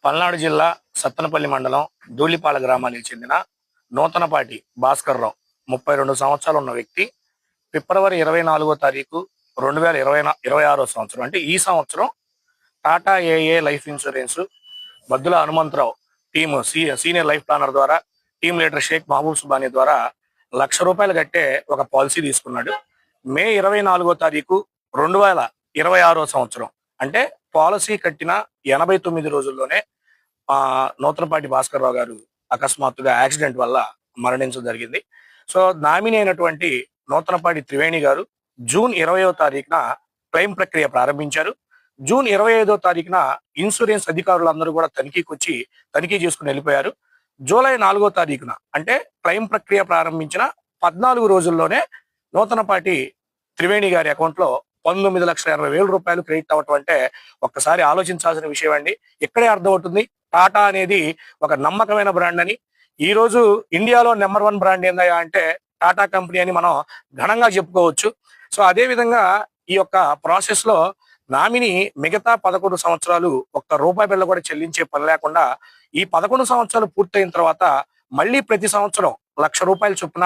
పల్నాడు జిల్లా సత్తెనపల్లి మండలం ధూళిపాల గ్రామానికి చెందిన నూతనపాటి భాస్కర్రావు 32 సంవత్సరాలు ఉన్న వ్యక్తి ఫిబ్రవరి 24వ తారీఖు 2026 సంవత్సరం అంటే ఈ సంవత్సరం Tata AIA life insurance Baddula Hanumantharao team senior life planner ద్వారా టీమ్ లీడర్ షేక్ మహబూబ్ సుబానీ ద్వారా ₹1,00,000 కట్టే ఒక పాలసీ తీసుకున్నాడు. మే 24వ తారీఖు 2026 సంవత్సరం అంటే పాలసీ కట్టిన 89 రోజుల్లోనే నూతనపాటి భాస్కర్రావు గారు అకస్మాత్తుగా యాక్సిడెంట్ వల్ల మరణించడం జరిగింది. సో నామినీ అయినటువంటి నూతనపాటి త్రివేణి గారు జూన్ 20వ తారీఖున క్లెయిమ్ ప్రక్రియ ప్రారంభించారు. జూన్ 25వ తారీఖున ఇన్సూరెన్స్ అధికారులందరూ కూడా తనిఖీ చేసుకుని వెళ్ళిపోయారు. జూలై 4వ తారీఖున అంటే క్లెయిమ్ ప్రక్రియ ప్రారంభించిన 14 రోజుల్లోనే నూతనపాటి త్రివేణి గారి అకౌంట్ లో ₹19,80,000 క్రెడిట్ అవ్వటం అంటే ఒక్కసారి ఆలోచించాల్సిన విషయం అండి. ఇక్కడే అర్థమవుతుంది టాటా అనేది ఒక నమ్మకమైన బ్రాండ్ అని. ఈ రోజు ఇండియాలో నెంబర్ 1 బ్రాండ్ ఏందయ్యా అంటే టాటా కంపెనీ అని మనం ఘనంగా చెప్పుకోవచ్చు. సో అదే విధంగా ఈ యొక్క ప్రాసెస్ లో నామిని మిగతా 11 సంవత్సరాలు ₹1 బిళ్ళ కూడా చెల్లించే పని లేకుండా ఈ 11 సంవత్సరాలు పూర్తయిన తర్వాత మళ్ళీ ప్రతి సంవత్సరం ₹1,00,000 చొప్పున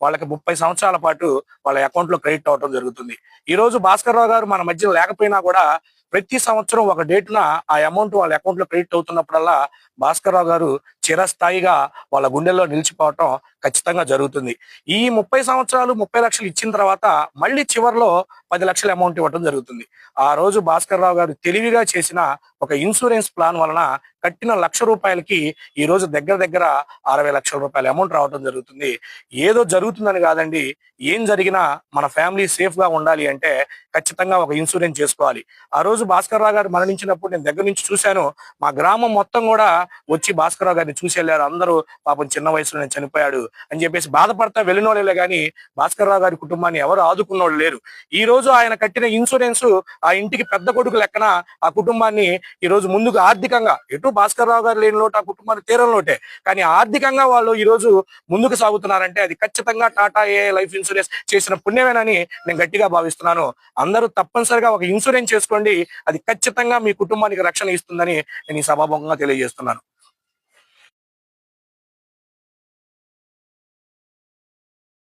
వాళ్ళకి 30 సంవత్సరాల పాటు వాళ్ళ అకౌంట్ లో క్రెడిట్ అవడం జరుగుతుంది. ఈ రోజు భాస్కర్రావు గారు మన మధ్య లేకపోయినా కూడా ప్రతి సంవత్సరం ఒక డేటున ఆ అమౌంట్ వాళ్ళ అకౌంట్ లో క్రెడిట్ అవుతున్నప్పుడల్లా భాస్కర్రావు గారు చిరస్థాయిగా వాళ్ళ గుండెల్లో నిలిచిపోవటం ఖచ్చితంగా జరుగుతుంది. ఈ 30 సంవత్సరాలు 30 లక్షలు ఇచ్చిన తర్వాత మళ్ళీ చివరిలో 10 లక్షల అమౌంట్ ఇవ్వడం జరుగుతుంది. ఆ రోజు భాస్కర్రావు గారు తెలివిగా చేసిన ఒక ఇన్సూరెన్స్ ప్లాన్ వలన కట్టిన ₹1,00,000కి ఈ రోజు దగ్గర దగ్గర ₹60 లక్షల అమౌంట్ రావడం జరుగుతుంది. ఏదో జరుగుతుందని కాదండి, ఏం జరిగినా మన ఫ్యామిలీ సేఫ్ గా ఉండాలి అంటే ఖచ్చితంగా ఒక ఇన్సూరెన్స్ చేసుకోవాలి. ఆ రోజు భాస్కర్రావు గారు మరణించినప్పుడు నేను దగ్గర నుంచి చూశాను. మా గ్రామం మొత్తం కూడా వచ్చి భాస్కర్రావు గారిని చూసి వెళ్ళారు. అందరూ పాపం చిన్న వయసులోనే చనిపోయాడు అని చెప్పేసి బాధపడతా వెళ్ళినోళ్ళే కానీ భాస్కర్రావు గారి కుటుంబాన్ని ఎవరు ఆదుకున్నోళ్ళు లేరు. ఈ రోజు ఆయన కట్టిన ఇన్సూరెన్స్ ఆ ఇంటికి పెద్ద కొడుకు లెక్కన ఆ కుటుంబాన్ని ఈ రోజు ముందుకు ఆర్థికంగా ఎటు భాస్కర్రావు గారు లేని లోటు ఆ కుటుంబాన్ని తీరం లోటే, కానీ ఆర్థికంగా వాళ్ళు ఈ రోజు ముందుకు సాగుతున్నారంటే అది ఖచ్చితంగా టాటా ఏ లైఫ్ ఇన్సూరెన్స్ చేసిన పుణ్యమేనని నేను గట్టిగా భావిస్తున్నాను. అందరూ తప్పనిసరిగా ఒక ఇన్సూరెన్స్ చేసుకోండి, అది ఖచ్చితంగా మీ కుటుంబానికి రక్షణ ఇస్తుందని నేను ఈ సభాముఖంగా తెలియజేస్తున్నాను.